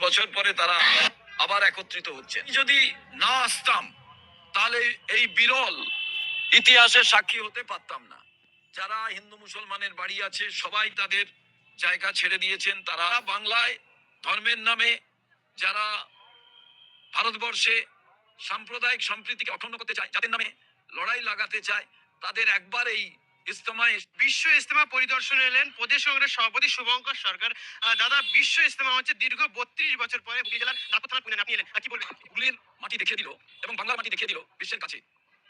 বছর পরে তারা আবার একত্রিত হচ্ছে। যদি না আসতাম তাহলে এই বিরল ইতিহাসের সাক্ষী হতে পারতাম না। যারা হিন্দু মুসলমানের বাড়ি আছে সবাই তাদের জায়গা ছেড়ে দিয়েছেন। তারা বাংলায় ধর্মের নামে, যারা ভারতবর্ষে সাম্প্রদায়িক সম্প্রীতিকে অক্ষুণ্ণ করতে চায়, যাদের নামে লড়াই লাগাতে চায়, তাদের একবার এই ইজতেমায় বিশ্ব ইজতেমা পরিদর্শনে এলেন প্রদেশ কংগ্রেস সভাপতি শুভঙ্কর সরকার। দাদা, বিশ্ব ইজতেমা হচ্ছে দীর্ঘ 32 বছর পরে হুগলি জেলার দাঁতন থানা পুনে আপনি এলেন, কি বলবেন? হুগলির মাটি দেখিয়ে দিল এবং বাংলার মাটি দেখিয়ে দিল বিশ্বের কাছে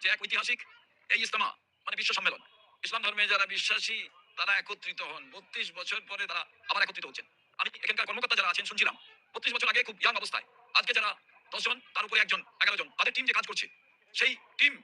যে এক ঐতিহাসিক এই ইজতেমা মানে বিশ্ব সম্মেলন। ইসলাম ধর্মে যারা বিশ্বাসী তারা একত্রিত হন। 32 বছর পরে তারা আবার একত্রিত হচ্ছেন। আমি এখানকার কর্মকর্তা যারা আছেন শুনছিলাম 32 বছর আগে খুব ইয়াং অবস্থায়, আজকে যারা 10 জন তার উপরে একজন 11 জন তাদের টিম যে কাজ করছে, সেই টিম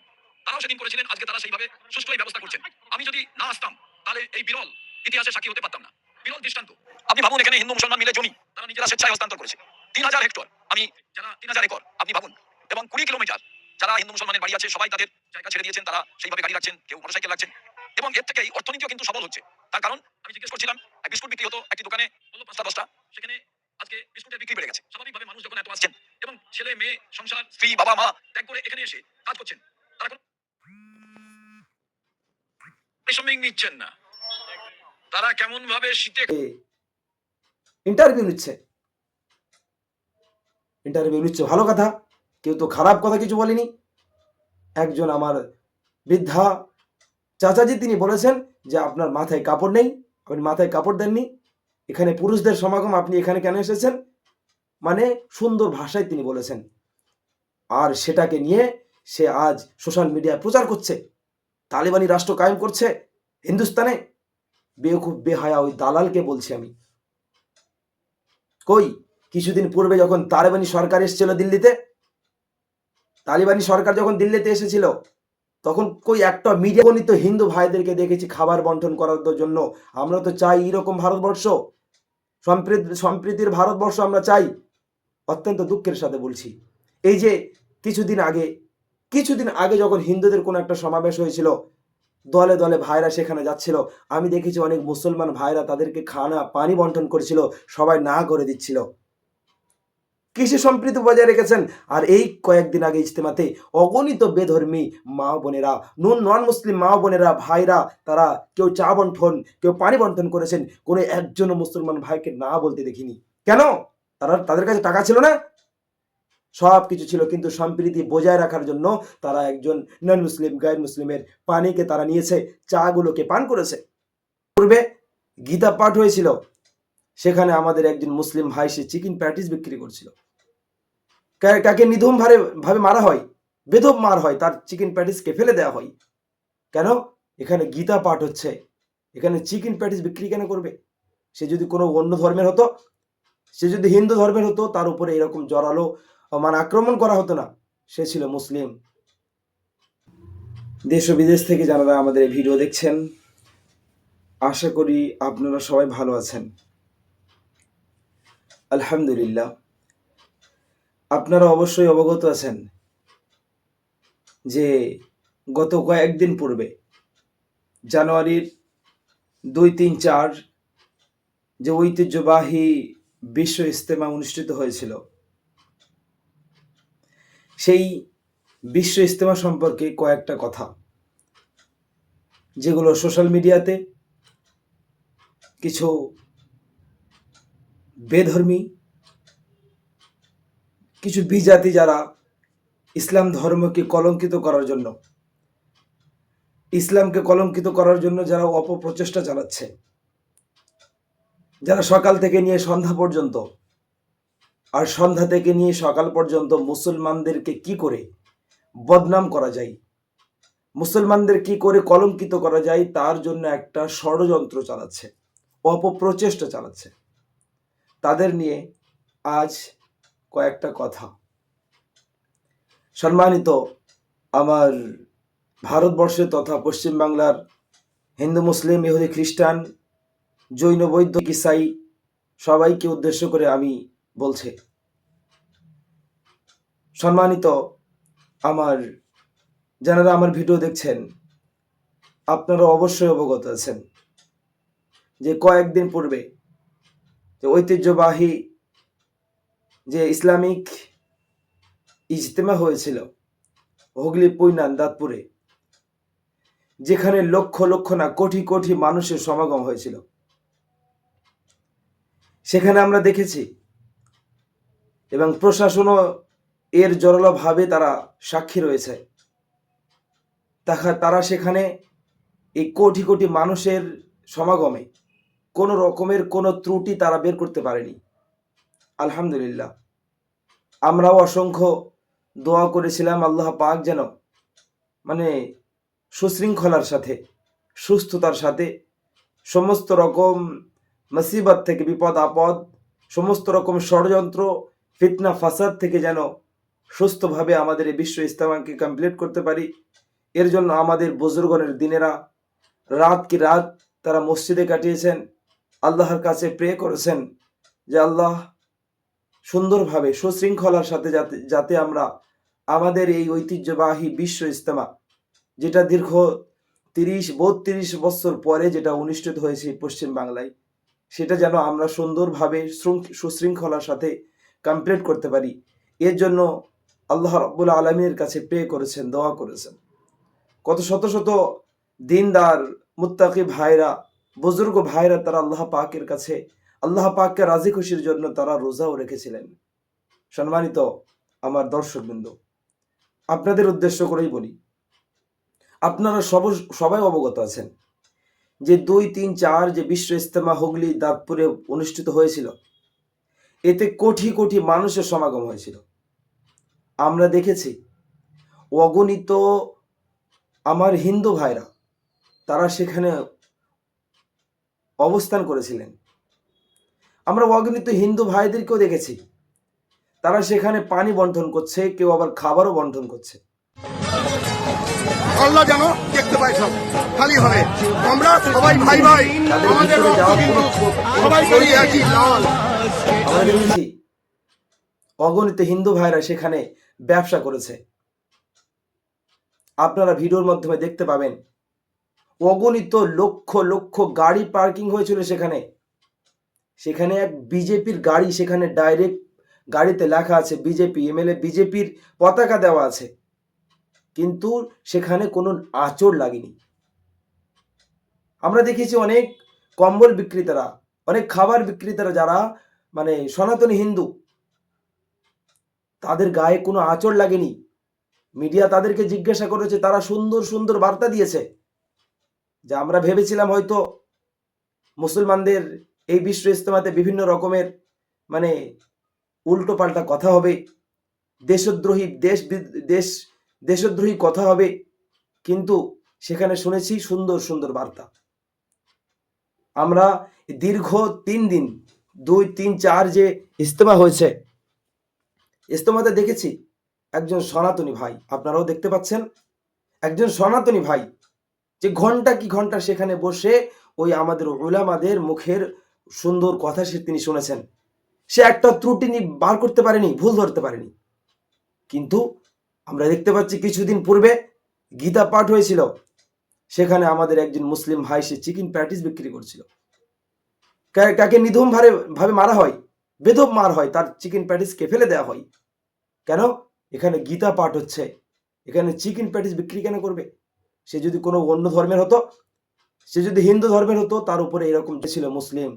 তারাও সেদিন করেছিলেন, আজকে তারা সেইভাবে সুষ্ঠুই ব্যবস্থা করছেন। আমি যদি না আসতাম তাহলে এই বিরল ইতিহাসের সাক্ষী হতে পারতাম না। বিরল দৃষ্টান্ত আপনি ভাবুন, এখানে হিন্দু মুসলমান মিলে জমি তারা নিজেরা স্বেচ্ছায় হস্তান্তর করেছে 3000 হেক্টর। আমি যারা 3000 একর আপনি ভাবুন, এবং 20 কিলোমিটার যারা হিন্দু মুসলমানের বাড়ি আছে সবাই তাদের জায়গা ছেড়ে দিয়েছেন, তারা সেইভাবে গাড়ি রাখছেন, কেউ মোটরসাইকেল রাখছেন, এবং এর থেকে অর্থনীতিও কিন্তু সবল হচ্ছে। তার কারণ আমি জিজ্ঞেস করছিলাম, এক বিস্কুট বিক্রি হতো একটি দোকানে বললো 5টা 10টা, সেখানে আজকে বিস্কুটের বিক্রি বেড়ে গেছে। স্বাভাবিকভাবে মানুষ যখন এত আসছেন এবং ছেলে মেয়ে সংসার স্ত্রী বাবা মা ত্যাগ করে এখানে এসে কাজ করছেন, তারা কোনো পারিশ্রমিক নিচ্ছেন না। তারা কেমন ভাবে শীতে ইন্টারভিউ নিচ্ছে, ভালো কথা, কেউ তো খারাপ কথা কিছু বলেনি। একজন আমার বৃদ্ধা চাচাজি তিনি বলেছেন যে আপনার মাথায় কাপড় নেই, আপনি মাথায় কাপড় দেননি, এখানে পুরুষদের সমাগম, আপনি এখানে কেন এসেছেন, মানে সুন্দর ভাষায় তিনি বলেছেন। আর সেটাকে নিয়ে সে আজ সোশ্যাল মিডিয়ায় প্রচার করছে, তালিবানি রাষ্ট্র কায়েম করছে হিন্দুস্তানে। বেকুব বেহায়া ওই দালালকে বলছি আমি। কই কিছুদিন পূর্বে যখন তালিবানি সরকার এসেছিল দিল্লিতে, তালিবানি সরকার যখন দিল্লিতে এসেছিল তখন কই একটা মিডিয়া গণিত হিন্দু ভাইদেরকে দেখেছি খাবার বন্টন করার জন্য। আমরা তো চাই এরকম ভারতবর্ষ, সম্প্রীতির ভারতবর্ষ আমরা চাই। অত্যন্ত দুঃখের সাথে বলছি, এই যে কিছুদিন আগে যখন হিন্দুদের কোনো একটা সমাবেশ হয়েছিল, দলে দলে ভাইরা সেখানে যাচ্ছিল, আমি দেখেছি অনেক মুসলমান ভাইরা তাদেরকে খানা পানি বন্টন করেছিল, সবাই না করে দিচ্ছিল। কৃষি সম্প্রীতি বজায় রেখেছেন। আর এই কয়েকদিন আগে ইজতেমাতে অগণিত বেধর্মী মা বোনেরা, নন মুসলিম মা বোনেরা, ভাইরা, তারা কেউ চা বন্টন, কেউ পানি বন্টন করেছেন। কোনো একজনও মুসলমান ভাইকে না বলতে দেখিনি। কেন? তাদের কাছে টাকা ছিল না? সব কিছু ছিল, কিন্তু সম্প্রীতি বজায় রাখার জন্য তারা একজন নন মুসলিম গায়ের মুসলিমের পানিকে তারা নিয়েছে, চা গুলোকে পান করেছে। পূর্বে গীতা পাঠ হয়েছিল, সেখানে আমাদের একজন মুসলিম ভাই সে চিকেন প্যাটিস বিক্রি করছিল। কাকে নিধুম ভাবে মারা হয়, বেধব মার হয়, তার চিকেন প্যাটিসকে ফেলে দেওয়া হয়। কেন? এখানে গীতা পাঠ হচ্ছে, এখানে চিকেন প্যাটিস বিক্রি কেন করবে? সে যদি কোনো অন্য ধর্মের হতো, সে যদি হিন্দু ধর্মের হতো, তার উপরে এরকম জড়ালো আক্রমণ করা হতো না। সে ছিল মুসলিম। দেশ ও বিদেশ থেকে যারা আমাদের এই ভিডিও দেখছেন, আশা করি আপনারা সবাই ভালো আছেন। আলহামদুলিল্লাহ। আপনারা অবশ্যই অবগত আছেন যে গত কয়েকদিন পূর্বে জানুয়ারির 2, 3, 4 যে ঐতিহ্যবাহী বিশ্ব ইজতেমা অনুষ্ঠিত হয়েছিল, সেই বিশ্ব ইজতেমা সম্পর্কে কয়েকটা কথা যেগুলো সোশ্যাল মিডিয়াতে কিছু বেধর্মী, কিছু বিজাতি যারা ইসলাম ধর্মকে কলঙ্কিত করার জন্য, ইসলামকে কলঙ্কিত করার জন্য যারা অপপ্রচেষ্টা চালাচ্ছে, যারা সকাল থেকে নিয়ে সন্ধ্যা পর্যন্ত, আর সন্ধ্যা থেকে নিয়ে সকাল পর্যন্ত মুসলমানদেরকে কি করে বদনাম করা যায়, মুসলমানদের কি করে কলঙ্কিত করা যায়, তার জন্য একটা ষড়যন্ত্র চালাচ্ছে, অপপ্রচেষ্টা চালাচ্ছে। তাদের নিয়ে আজ কয়েকটা কথা। সম্মানিত আমার ভারতবর্ষে তথা পশ্চিমবাংলার হিন্দু, মুসলিম, ইহুদি, খ্রিস্টান, জৈন, বৌদ্ধ, ইসাই সবাইকে উদ্দেশ্য করে আমি বলছি, সম্মানিত যারা আমার ভিডিও দেখছেন, আপনারা অবশ্যই অবগত আছেন যে কয়েকদিন পূর্বে যে ঐতিহ্যবাহী যে ইসলামিক ইজতেমা হয়েছিল হুগলি পুইনান দাঁতপুরে, যেখানে লক্ষ লক্ষ না কোটি কোটি মানুষের সমাগম হয়েছিল, সেখানে আমরা দেখেছি এবং প্রশাসনও এর জোরালোভাবে তারা সাক্ষী রয়েছে। তারা সেখানে এই কোটি কোটি মানুষের সমাগমে কোনো রকমের কোনো ত্রুটি তারা বের করতে পারেনি। আলহামদুলিল্লাহ, আমরাও অসংখ্য দোয়া করেছিলাম আল্লাহ পাক যেন সুশৃঙ্খলার সাথে, সুস্থতার সাথে সমস্ত রকম মুসিবত থেকে, বিপদ আপদ, সমস্ত রকম ষড়যন্ত্র, ফিতনা ফাসাদ থেকে যেন সুস্থভাবে আমাদের এই বিশ্ব ইজতেমাকে কমপ্লিট করতে পারি। এর জন্য আমাদের বুজুর্গনের দিনেরা রাত কি রাত তারা মসজিদে কাটিয়েছেন, আল্লাহর কাছে প্রে করেছেন যে আল্লাহ সুন্দরভাবে সুশৃঙ্খলার সাথে যাতে আমরা আমাদের এই ঐতিহ্যবাহী বিশ্ব ইজতেমা, যেটা দীর্ঘ 30-32 বছর পরে যেটা অনুষ্ঠিত হয়েছে পশ্চিম বাংলায়, সেটা যেন আমরা সুন্দরভাবে সুশৃঙ্খলার সাথে কমপ্লিট করতে পারি। এর জন্য আল্লাহ রাব্বুল আলামিনের কাছে প্রে করেছেন, দোয়া করেছেন। কত শত শত দিনদার মুত্তাকি ভাইরা, বুজুর্গ ভাইরা তারা আল্লাহ পাকের কাছে, আল্লাহ পাককে রাজি খুশির জন্য তারা রোজাও রেখেছিলেন। সম্মানিত আমার দর্শকবৃন্দ, আপনাদের উদ্দেশ্য করেই বলি, আপনারা সবাই অবগত আছেন যে 2, 3, 4 যে বিশ্ব ইজতেমা হুগলি দাঁতপুরে অনুষ্ঠিত হয়েছিল, এতে কোটি কোটি মানুষের সমাগম হয়েছিল। আমরা দেখেছি অগণিত আমার হিন্দু ভাইরা তারা সেখানে অবস্থান করেছিলেন। আমরা অগণিত হিন্দু ভাইদেরকেও দেখেছি তারা সেখানে পানি বন্টন করছে, কেউ আবার খাবারও বন্টন করছে। আল্লাহ যেন দেখতে পাই সব খালি হবে, আমরা সবাই ভাই ভাই, তাদের আমাদের ভিতরে যাওয়ার রক্ত কোনো- কিন্তু সবাই করি একই লাল। আমরা দেখেছি অগণিত হিন্দু ভাইরা সেখানে ব্যবসা করেছে। আপনারা ভিডিওর মাধ্যমে দেখতে পাবেন অগণিত লক্ষ লক্ষ গাড়ি পার্কিং হয়েছিল সেখানে। সেখানে এক বিজেপির গাড়ি, সেখানে ডাইরেক্ট গাড়িতে লেখা আছে বিজেপি, এমএলএ বিজেপির পতাকা দেওয়া আছে, কিন্তু সেখানে কোনো আঁচড় লাগেনি। আমরা দেখেছি অনেক কম্বল বিক্রেতারা, অনেক খাবার বিক্রেতারা যারা সনাতনী হিন্দু, তাদের গায়ে কোনো আঁচড় লাগেনি। মিডিয়া তাদেরকে জিজ্ঞাসা করেছে, তারা সুন্দর সুন্দর বার্তা দিয়েছে। যা আমরা ভেবেছিলাম হয়তো মুসলমানদের এই বিশ্ব ইজতেমাতে বিভিন্ন রকমের উল্টো পাল্টা কথা হবে, দেশদ্রোহী দেশদ্রোহী কথা হবে, কিন্তু সেখানে শুনেছি সুন্দর সুন্দর বার্তা। আমরা দীর্ঘ 3 দিন 2, 3, 4 যে ইজতেমা হয়েছে, ইজতেমাতে দেখেছি একজন সনাতনী ভাই, আপনারাও দেখতে পাচ্ছেন, একজন সনাতনী ভাই যে ঘন্টা কি ঘন্টা সেখানে বসে ওই আমাদের উলামাদের মুখের সুন্দর কথা তিনি শুনেছেন। সে একটা ত্রুটি বার করতে পারেনি, ভুল ধরতে পারেনি। কিন্তু আমরা দেখতে পাচ্ছি কিছুদিন পূর্বে গীতা পাঠ হয়েছিল, সেখানে আমাদের একজন মুসলিম ভাই সে চিকেন প্যাটিস বিক্রি করছিল। কাকে নিধুম ভাবে মারা হয়, বেধব মার হয়, তার চিকেন প্যাটিসকে ফেলে দেওয়া হয়। কেন? এখানে গীতা পাঠ হচ্ছে, এখানে চিকেন প্যাটিস বিক্রি কেন করবে? সে যদি কোনো অন্য ধর্মের হতো, সে যদি হিন্দু ধর্মের হতো, তার উপরে এরকম ছিল মুসলিম,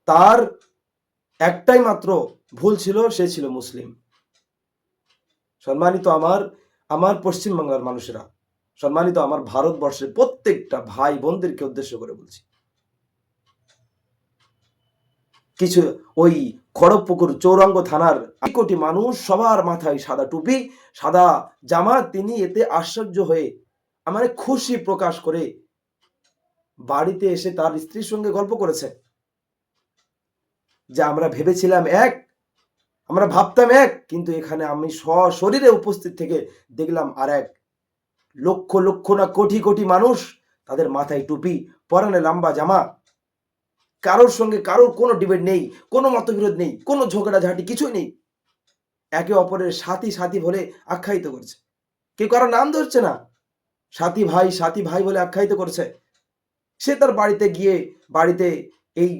তার একটাই মাত্র ভুল ছিল, সে ছিল মুসলিম। সম্মানিত আমার পশ্চিম বাংলার মানুষেরা, সম্মানিত আমার ভারতবর্ষের প্রত্যেকটা ভাই বোনদেরকে উদ্দেশ্য করে বলছি, কিছু ওই খড়গপুকুর চৌরাঙ্গ থানার কোটি মানুষ, সবার মাথায় সাদা টুপি, সাদা জামা, তিনি এতে আশ্চর্য হয়ে আমার খুশি প্রকাশ করে বাড়িতে এসে তার স্ত্রীর সঙ্গে গল্প করেছে যে আমরা ভেবেছিলাম এক, আমরা ভাবতাম এক, কিন্তু এখানে আমি সশরীরে উপস্থিত থেকে দেখলাম আর এক। লক্ষ লক্ষ না কোটি কোটি মানুষ, তাদের মাথায় টুপি, পরনে লম্বা জামা, কারোর সঙ্গে কারোর কোনো ডিবেট নেই, কোনো মতবিরোধ নেই, কোনো ঝগড়াঝাটি কিছুই নেই। একে অপরের সাথী সাথী বলে আখ্যায়িত করছে, কেউ কারো নাম ধরছে না, সাথী ভাই বলে আখ্যায়িত করছে। সে তার বাড়িতে গিয়ে বাড়িতে এই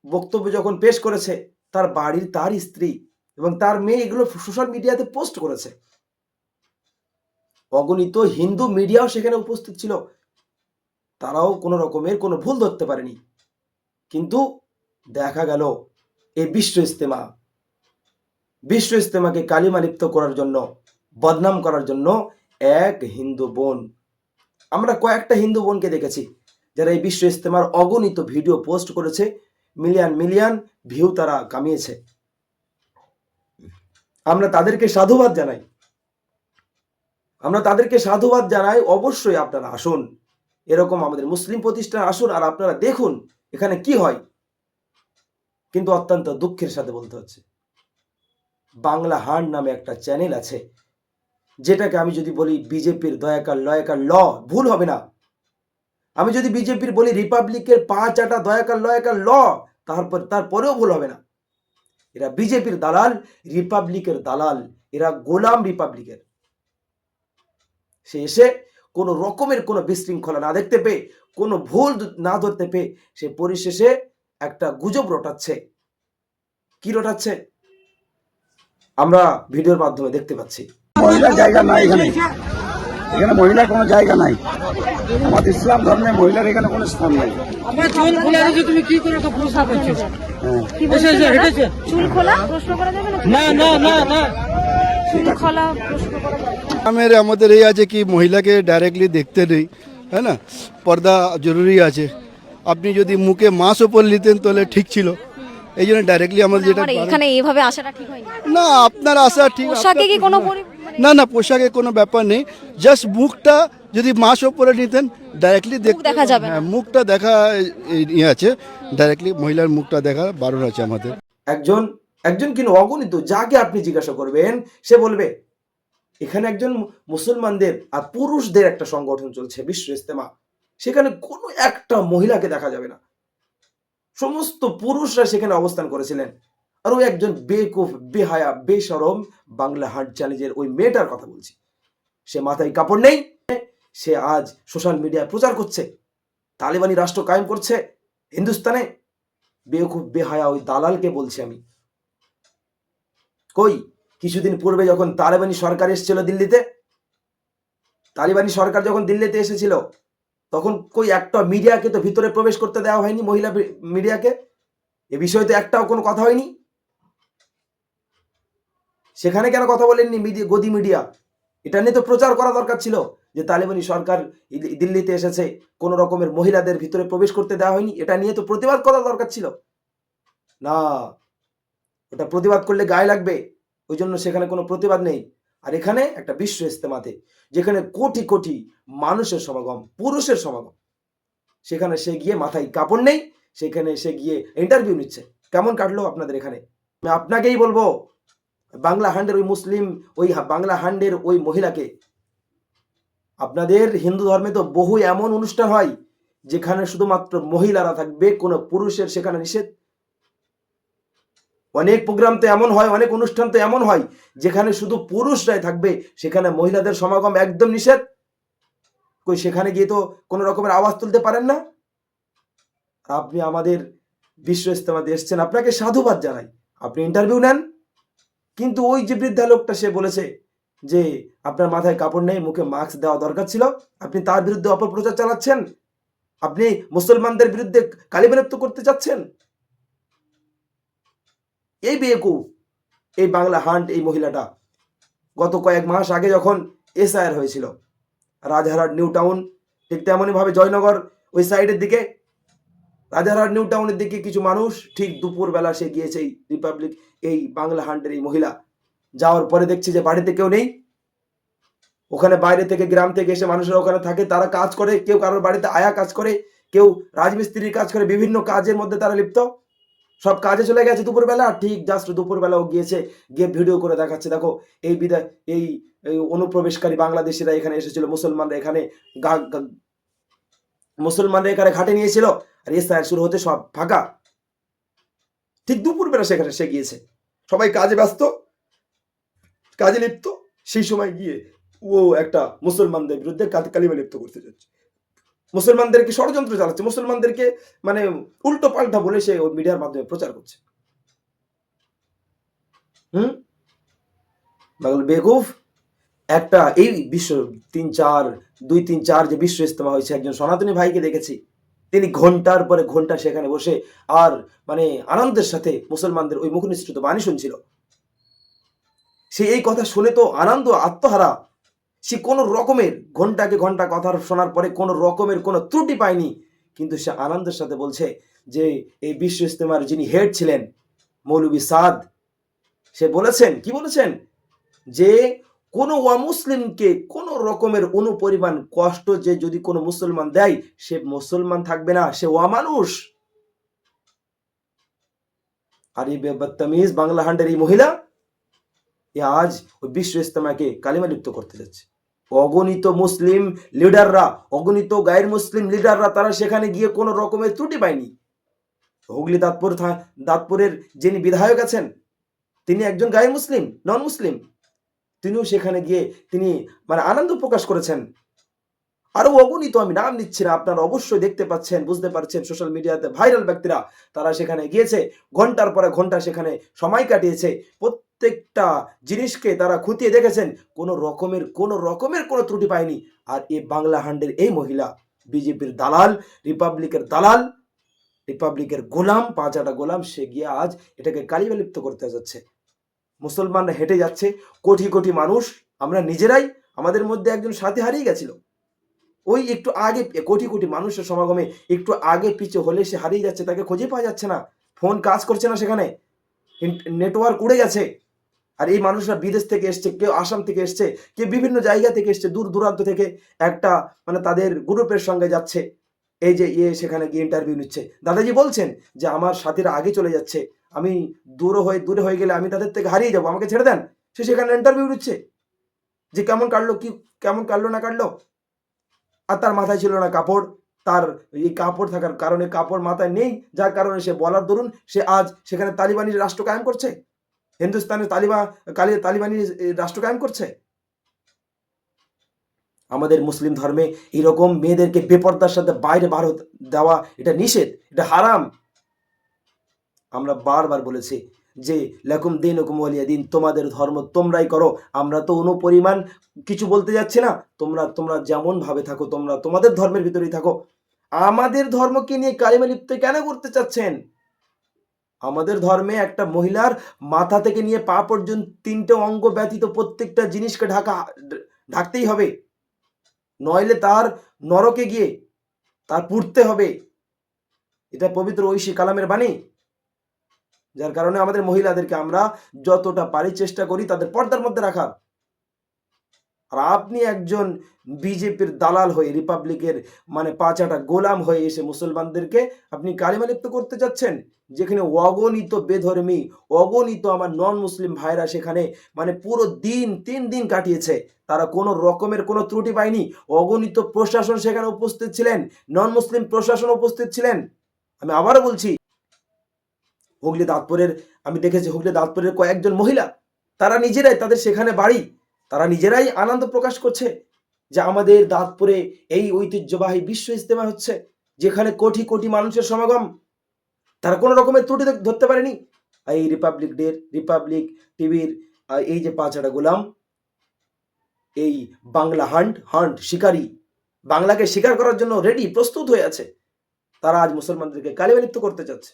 বক্তব্য যখন পেশ করেছে, তার বাড়ির তার স্ত্রী এবং তার মেয়ে এগুলো সোশ্যাল মিডিয়াতে পোস্ট করেছে। অগণিত হিন্দু মিডিয়াও সেখানে উপস্থিত ছিল, তারাও কোনো রকমের কোনো ভুল ধরতে পারেনি। কিন্তু দেখা গেল এই বিশ্ব ইজতেমাকে কালিমা লিপ্ত করার জন্য, বদনাম করার জন্য এক হিন্দু বোন, আমরা কয়েকটা হিন্দু বোনকে দেখেছি যারা এই বিশ্ব ইজতেমার অগণিত ভিডিও পোস্ট করেছে, মিলিয়ন মিলিয়ন ভিউ তারা কামিয়েছে। আমরা তাদেরকে সাধুবাদ জানাই। অবশ্যই আপনারা আসুন, এরকম আমাদের মুসলিম প্রতিষ্ঠান আসুন আর আপনারা দেখুন এখানে কি হয়। কিন্তু অত্যন্ত দুঃখের সাথে বলতে হচ্ছে, বাংলা হান্ট নামে একটা চ্যানেল আছে, যেটাকে আমি যদি বলি বিজেপির দয়াকার লয়াকার ল, ভুল হবে না। আমি যদি বিজেপির বলি রিপাবলিকের 5 আটা দয়াকার লয়াকার ল, তারপরেও ভুল হবে না। এরা বিজেপির দালাল, রিপাবলিকের দালাল, এরা গোলাম রিপাবলিকের। সে এসে কোনো রকমের কোনো বিশৃঙ্খলা না দেখতে পেয়ে, কোনো ভুল না ধরতে পেয়ে সে পরিশেষে একটা গুজব রটাচ্ছে। কি রটাচ্ছে আমরা ভিডিওর মাধ্যমে দেখতে পাচ্ছি। মহিলার জায়গা নাই এখানে, এখানে মহিলার কোনো জায়গা নাই। আমাদের ইসলাম ধর্মে মহিলার এখানে কোনো স্থান নেই। আপনার চুল খোলা রেখে তুমি কি করে একটা প্রশ্ন করছো? কি বলছেন দাদা? চুল খোলা প্রশ্ন করা যাবে না? না চুল খোলা প্রশ্ন করা যাবে না। हमें আমাদের এই আছে কি মহিলাকে ডাইরেক্টলি দেখতে নেই, হ্যাঁ না, পর্দা জরুরি আছে। আপনি যদি মুখে মাস্ক ওপর নিতেন তাহলে ঠিক ছিল, এই জন্য ডাইরেক্টলি আমাদের যেটা আমার এখানে এইভাবে আসাটা ঠিক হয়নি। না, আপনার আসা ঠিক। পোশাকে কি কোনো না পোশাকে কোনো ব্যাপার নেই, জাস্ট মুখটা যদি মাস্ক ওপরে নিতেন ডাইরেক্টলি দেখা যাবে না? হ্যাঁ, মুখটা দেখা ইয়ে আছে, ডাইরেক্টলি মহিলার মুখটা দেখা বারণ আছে আমাদের। একজন কিন্তু অগণিত যাকে আপনি জিজ্ঞাসা করবেন সে বলবে এখানে একজন মুসলমানদের আর পুরুষদের একটা সংগঠন চলছে বিশ্ব ইজতেমা, সেখানে কোনো একটা মহিলাকে দেখা যাবে না, সমস্ত পুরুষরা সেখানে অবস্থান করেছিলেন। আর ওই একজন বেকুফ বেহায়া বেশরম বাংলা হাট চ্যালেঞ্জের ওই মেয়েটার কথা বলছি, সে মাথায় কাপড় নেই, সে আজ সোশ্যাল মিডিয়ায় প্রচার করছে তালিবানি রাষ্ট্র কায়েম করছে হিন্দুস্তানে। বেকুফ বেহায়া ওই দালালকে বলছি আমি। কই কিছুদিন পূর্বে যখন তালিবানি সরকার এসেছিল দিল্লিতে, তালিবানি সরকার যখন দিল্লিতে এসেছিল তখন কই একটা মিডিয়াকে তো ভিতরে প্রবেশ করতে দেওয়া হয়নি, মহিলা মিডিয়াকে। এ বিষয়ে তো একটাও কোনো কথা হয়নি। সেখানে কেন কথা বলেননি গদি মিডিয়া? এটা নিয়ে তো প্রচার করা দরকার ছিল যে তালিবানি সরকার দিল্লিতে এসেছে, কোন রকমের মহিলাদের ভিতরে প্রবেশ করতে দেওয়া হয়নি, এটা নিয়ে তো প্রতিবাদ করা দরকার ছিল না। ওটা প্রতিবাদ করলে গায়ে লাগবে, ওই জন্য সেখানে কোনো প্রতিবাদ নেই। আর এখানে একটা বিশ্ব ইজতেমাতে যেখানে কোটি কোটি মানুষের সমাগম, পুরুষের সমাগম, সেখানে সে গিয়ে মাথায় কাপড় নেই, সেখানে সে গিয়ে ইন্টারভিউ নিচ্ছে। কেমন কাটলো আপনাদের এখানে? আমি আপনাকেই বলবো, বাংলা হান্ডের বাংলা হান্ডের ওই মহিলাকে, আপনাদের হিন্দু ধর্মে তো বহু এমন অনুষ্ঠান হয় যেখানে শুধুমাত্র মহিলারা থাকবে, কোনো পুরুষের সেখানে নিষেধ। অনেক প্রোগ্রাম তো এমন হয়, অনেক অনুষ্ঠান তো এমন হয় যেখানে শুধু পুরুষরাই থাকবে, সেখানে মহিলাদের সমাগম একদম নিষেধ। কই সেখানে গিয়ে তো কোনো রকমের আওয়াজ তুলতে পারেন না। আপনি আমাদের বিশ্ব ইজতেমাতে এসছেন, আপনাকে সাধুবাদ জানাই, আপনি ইন্টারভিউ নেন। কিন্তু ওই যে বৃদ্ধা লোকটা সে বলেছে যে আপনার মাথায় কাপড় নেই, মুখে মাস্ক দেওয়া দরকার ছিল, আপনি তার বিরুদ্ধে অপপ্রচার চালাচ্ছেন, আপনি মুসলমানদের বিরুদ্ধে কালিমালিপ্ত করতে চাচ্ছেন। এই বেকুব এই বাংলা হান্ট এই মহিলাটা গত কয়েক মাস আগে যখন এসআইআর হয়েছিল রাজারহাট নিউ টাউন, ঠিক তেমনই ভাবে জয়নগর ওই সাইডের দিকে, রাজারহাট নিউ টাউনের দিকে কিছু মানুষ ঠিক দুপুর বেলা সে গিয়েছে এই বাংলা হান্টের এই মহিলা, যাওয়ার পরে দেখছে যে বাড়িতে কেউ নেই। ওখানে বাইরে থেকে গ্রাম থেকে এসে মানুষরা ওখানে থাকে, তারা কাজ করে, কেউ কারোর বাড়িতে আয়া কাজ করে, কেউ রাজমিস্ত্রির কাজ করে, বিভিন্ন কাজের মধ্যে তারা লিপ্ত, সব কাজে চলে গেছে দুপুরবেলা। ঠিক জাস্ট দুপুরবেলা ও গিয়েছে, গিয়ে ভিডিও করে দেখাচ্ছে, দেখো এই অনুপ্রবেশকারী বাংলাদেশিরা এখানে এসেছিল, মুসলমানরা এখানে ঘাটে নিয়েছিল, আর এসআইআর শুরু হতে সব ফাঁকা। ঠিক দুপুরবেলা সেখানে সে গিয়েছে, সবাই কাজে ব্যস্ত, কাজে লিপ্ত, সেই সময় গিয়ে ও একটা মুসলমানদের বিরুদ্ধে কালিমা লিপ্ত করতে যাচ্ছে, মুসলমানদেরকে ষড়যন্ত্র চালাচ্ছে, মুসলমানদেরকে মানে উল্টো পাল্টা বলে সে ওই মিডিয়ার মাধ্যমে প্রচার করছে। হুম, বাংলা বেকুফ। একটা এই বিশ্ব 2-3-4 যে বিশ্ব ইজতেমা হয়েছে, একজন সনাতনী ভাইকে দেখেছি, তিনি ঘন্টার পরে ঘন্টা সেখানে বসে আর মানে আনন্দের সাথে মুসলমানদের ওই মুখনিসৃত বাণী শুনছিল। সে এই কথা শুনে তো আনন্দ আত্মহারা, সে কোনো রকমের ঘন্টাকে ঘন্টা কথা শোনার পরে কোনো রকমের কোনো ত্রুটি পায়নি, কিন্তু সে আনন্দের সাথে বলছে যে এই বিশ্ব ইজতেমার যিনি হেড ছিলেন মৌলভী সাদ, সে বলেছেন, কি বলেছেন, যে কোনো অমুসলিমকে কোনো রকমের অনুপরিমাণ কষ্ট যে যদি কোনো মুসলমান দেয়, সে মুসলমান থাকবে না, সে অমানুষ। আর এই বদতমিজ বাংলা হান্ডের এই মহিলা এ আজ ওই বিশ্ব ইজতেমাকে কালিমা লিপ্ত করতে যাচ্ছে। অগণিত মুসলিম লিডাররা, অগণিত গায়ের মুসলিম লিডাররা, তারা সেখানে গিয়ে কোনো রকমের ত্রুটি পায়নি। হুগলি দাঁতপুরের যিনি বিধায়ক আছেন, তিনি একজন গায়ের মুসলিম, নন মুসলিম, তিনিও সেখানে গিয়ে তিনি মানে আনন্দ প্রকাশ করেছেন। আরো অগণিত, আমি নাম নিচ্ছি না, আপনারা অবশ্যই দেখতে পাচ্ছেন, বুঝতে পারছেন, সোশ্যাল মিডিয়াতে ভাইরাল ব্যক্তিরা তারা সেখানে গিয়েছে, ঘন্টার পরে ঘন্টা সেখানে সময় কাটিয়েছে, প্রত্যেকটা জিনিসকে তারা খুঁটিয়ে দেখেছেন, কোনো রকমের কোনো ত্রুটি পায়নি। আর এই বাংলা হান্ডের এই মহিলা বিজেপির দালাল, রিপাবলিকের গোলাম, পাঁচাটা গোলাম, সে গিয়ে আজ এটাকে কালিমা লিপ্ত করতে যাচ্ছে। মুসলমানরা হেঁটে যাচ্ছে, কোটি কোটি মানুষ, আমরা নিজেরাই, আমাদের মধ্যে একজন সাথী হারিয়ে গেছিল, ওই একটু আগে কোটি কোটি মানুষের সমাগমে একটু আগে পিছু হলে সে হারিয়ে যাচ্ছে, তাকে খুঁজে পাওয়া যাচ্ছে না, ফোন কাজ করছে না, সেখানে নেটওয়ার্ক উড়ে গেছে। আর এই মানুষরা বিদেশ থেকে এসছে, কেউ আসাম থেকে এসছে, কেউ বিভিন্ন জায়গা থেকে এসছে, দূর দূরান্ত থেকে, একটা মানে তাদের গ্রুপের সঙ্গে যাচ্ছে, এই যে সেখানে গিয়ে ইন্টারভিউ নিচ্ছে। দাদাজি বলছেন যে আমার সাথীরা আগে চলে যাচ্ছে, আমি দূরে হয়ে গেলে আমি তাদের থেকে হারিয়ে যাবো, আমাকে ছেড়ে দেন। সে সেখানে ইন্টারভিউ নিচ্ছে যে কেমন কাটলো না কাটলো। আর তার মাথায় ছিল না কাপড়, তার এই কাপড় থাকার কারণে, কাপড় মাথায় নেই, যার কারণে সে বলার দরুন সে আজ সেখানে তালিবানি রাষ্ট্র কায়েম করছে, হিন্দুস্তানের তালিবানি রাষ্ট্র কায়েম করছে। আমাদের মুসলিম ধর্মে এরকম মেয়েদেরকে বেপর্দার সাথে বাইরে বার হতে দেওয়া, এটা নিষেধ, এটা হারাম। আমরা বারবার বলেছি যে লাকুম দীনুকুম ওয়ালিয়া দিন, তোমাদের ধর্ম তোমরাই করো, আমরা তো অনুপরিমাণ কিছু বলতে যাচ্ছি না, তোমরা যেমন ভাবে থাকো, তোমরা তোমাদের ধর্মের ভিতরেই থাকো। আমাদের ধর্মকে নিয়ে কালিমা লিপ্ত কেন করতে চাচ্ছেন? আমাদের ধর্মে একটা মহিলার মাথা থেকে নিয়ে পা পর্যন্ত 3টে অঙ্গ ব্যতীত প্রত্যেকটা জিনিসকে ঢাকতেই হবে, নইলে তার নরকে গিয়ে তার পুড়তে হবে। এটা পবিত্র ঐশী কালামের বাণী, যার কারণে আমাদের মহিলাদেরকে আমরা যতটা পারি চেষ্টা করি তাদের পর্দার মধ্যে রাখার। আর আপনি একজন বিজেপির দালাল হয়ে, রিপাবলিকের মানে পাঁচাটা গোলাম হয়ে এসে মুসলমানদেরকে আপনি কালিমা লিপ্ত করতে যাচ্ছেন, যেখানে অগণিত বেধর্মী, অগণিত আমার নন মুসলিম ভাইরা সেখানে মানে পুরো 3 দিন কাটিয়েছে, তারা কোনো রকমের কোনো ত্রুটি পায়নি। অগণিত প্রশাসন সেখানে উপস্থিত ছিলেন, নন মুসলিম প্রশাসন উপস্থিত ছিলেন। আমি আবারও বলছি, আমি দেখেছি হুগলি দাঁতপুরের কয়েকজন মহিলা, তারা নিজেরাই, তাদের সেখানে বাড়ি, তারা নিজেরাই আনন্দ প্রকাশ করছে যে আমাদের দাঁতপুরে এই ঐতিহ্যবাহী বিশ্ব ইজতেমা হচ্ছে, যেখানে কোটি কোটি মানুষের সমাগম। তারা কোনো রকমের ত্রুটি ধরতে পারেনি। এই রিপাবলিক টিভির এই যে পাঁচাটা গোলাম, এই বাংলা হান্ট শিকারী, বাংলাকে শিকার করার জন্য রেডি, প্রস্তুত হয়ে আছে, তারা আজ মুসলমানদেরকে কালিমা লিপ্ত করতে চাচ্ছে।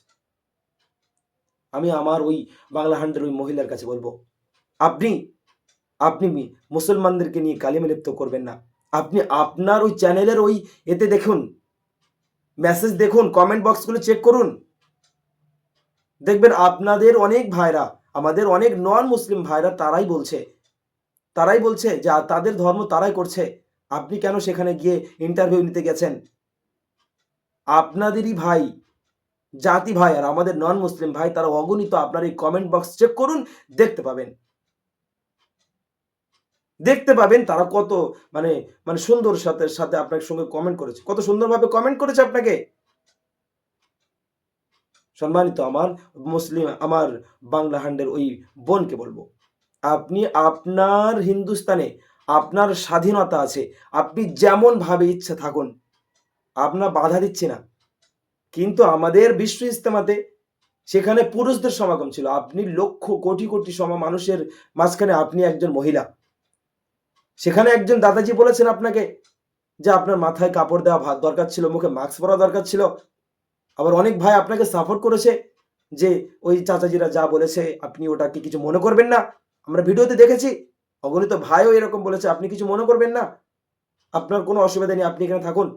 আমি আমার ওই বাংলা হান্ডের ওই মহিলার কাছে বলবো, আপনি মুসলমানদেরকে নিয়ে কালিমা লিপ্ত করবেন না। আপনি আপনার ওই চ্যানেলের ওই এতে দেখুন, মেসেজ দেখুন, কমেন্ট বক্সগুলো চেক করুন, দেখবেন আপনাদের অনেক ভাইরা, আমাদের অনেক নন মুসলিম ভাইরা তারাই বলছে যে তাদের ধর্ম তারাই করছে, আপনি কেন সেখানে গিয়ে ইন্টারভিউ নিতে গেছেন? আপনাদেরই ভাই, জাতি ভাই আর আমাদের নন মুসলিম ভাই, তারা অগণিত। আপনার এই কমেন্ট বক্স চেক করুন, দেখতে পাবেন তারা কত মানে সুন্দর সাথে আপনার সঙ্গে কমেন্ট করেছে, কত সুন্দরভাবে কমেন্ট করেছে আপনাকে। সম্মানিত আমার বাংলা হান্ডের ওই বোনকে বলবো, আপনি আপনার হিন্দুস্তানে আপনার স্বাধীনতা আছে, আপনি যেমন ভাবে ইচ্ছা থাকুন, আপনার বাধা দিচ্ছে না, কিন্তু আমাদের বিশ্ব ইজতেমাতে সেখানে পুরুষদের সমাগম ছিল, আপনি লক্ষ কোটি কোটি মানুষের মাঝখানে আপনি একজন মহিলা। সেখানে একজন দাদাজি বলেছেন আপনাকে যে আপনার মাথায় কাপড় দেওয়া দরকার ছিল, মুখে মাস্ক পরা দরকার ছিল। আবার অনেক ভাই আপনাকে সাপোর্ট করেছে যে ওই চাচাজিরা যা বলেছে আপনি ওটাকে কিছু মনে করবেন না। আমরা ভিডিওতে দেখেছি অগণিত ভাইও এরকম বলেছে, আপনি কিছু মনে করবেন না, আপনার কোনো অসুবিধা নেই, আপনি এখানে থাকুন।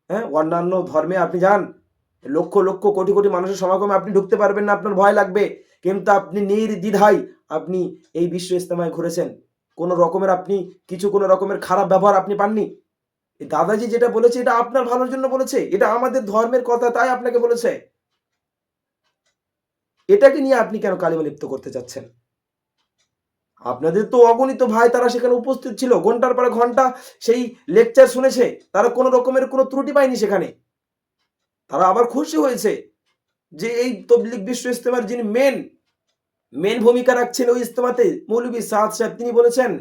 হ্যাঁ, অন্যান্য ধর্মে আপনি যান, লক্ষ লক্ষ কোটি কোটি মানুষের সমাগমে আপনি ঢুকতে পারবেন না, আপনার ভয় লাগবে, কিন্তু আপনি নির্দ্বিধায় আপনি এই বিশ্ব ইজতেমায় ঘুরেছেন। কোনো রকমের আপনি কোনো রকমের খারাপ ব্যবহার আপনি পাননি। এই দাদাজি যেটা বলেছে এটা আপনার ভালোর জন্য বলেছে, এটা আমাদের ধর্মের কথা, তাই আপনাকে বলেছে। এটাকে নিয়ে আপনি কেন কালিমা লিপ্ত করতে চাচ্ছেন? আপনাদের তো অগণিত ভাই তারা সেখানে উপস্থিত ছিল, ঘন্টার পর ঘন্টা সেই লেকচার শুনেছে, তারা কোনো রকমের কোনো ত্রুটি পায়নি সেখানে। তারা আবার খুশি হয়েছে যে এই তবলিগ বিশ্ব ইজতেমার যিনি মেন ভূমিকা রাখছেন ওই ইজতেমাতে, মৌলভী সাদ সাহেব, তিনি বলেছেন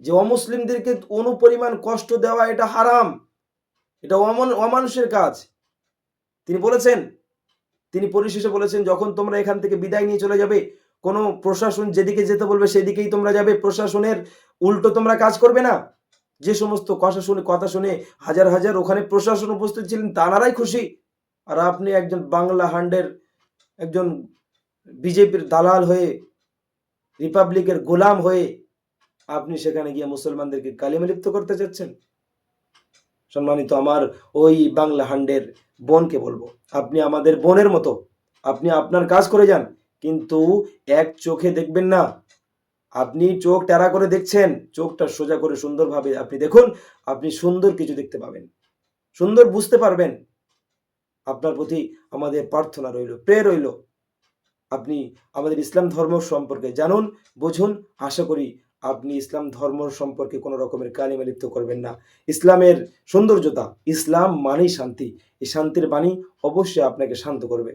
যে অমুসলিমদেরকে অনুপরিমাণ কষ্ট দেওয়া এটা হারাম, এটা অমানুষের কাজ। তিনি বলেছেন, তিনি পরিশেষে বলেছেন, যখন তোমরা এখান থেকে বিদায় নিয়ে চলে যাবে, কোনো প্রশাসন যেদিকে যেতে বলবে সেদিকেই তোমরা যাবে, প্রশাসনের উল্টো তোমরা কাজ করবে না। যে সমস্ত কথা শুনে হাজার হাজার ওখানে প্রশাসন উপস্থিত ছিলেন, তারাই খুশি। আর আপনি একজন বাংলা হান্ডের একজন বিজেপির দালাল হয়ে, রিপাবলিকের গোলাম হয়ে আপনি সেখানে গিয়ে মুসলমানদেরকে কালিমা লিপ্ত করতে চাচ্ছেন। সম্মানিত আমার ওই বাংলা হান্ডের বোনকে বলবো, আপনি আমাদের বোনের মতো, আপনি আপনার কাজ করে যান, কিন্তু এক চোখে দেখবেন না। আপনি চোখ টেরা করে দেখছেন, চোখটা সোজা করে সুন্দরভাবে আপনি দেখুন, আপনি সুন্দর কিছু দেখতে পাবেন, সুন্দর বুঝতে পারবেন। আপনার প্রতি আমাদের প্রার্থনা রইল, প্রেয় রইল, আপনি আমাদের ইসলাম ধর্ম সম্পর্কে জানুন, বুঝুন। আশা করি আপনি ইসলাম ধর্ম সম্পর্কে কোনো রকমের কালিমা লিপ্ত করবেন না। ইসলামের সৌন্দর্যতা, ইসলাম মানেই শান্তি, এই শান্তির বাণী অবশ্যই আপনাকে শান্ত করবে।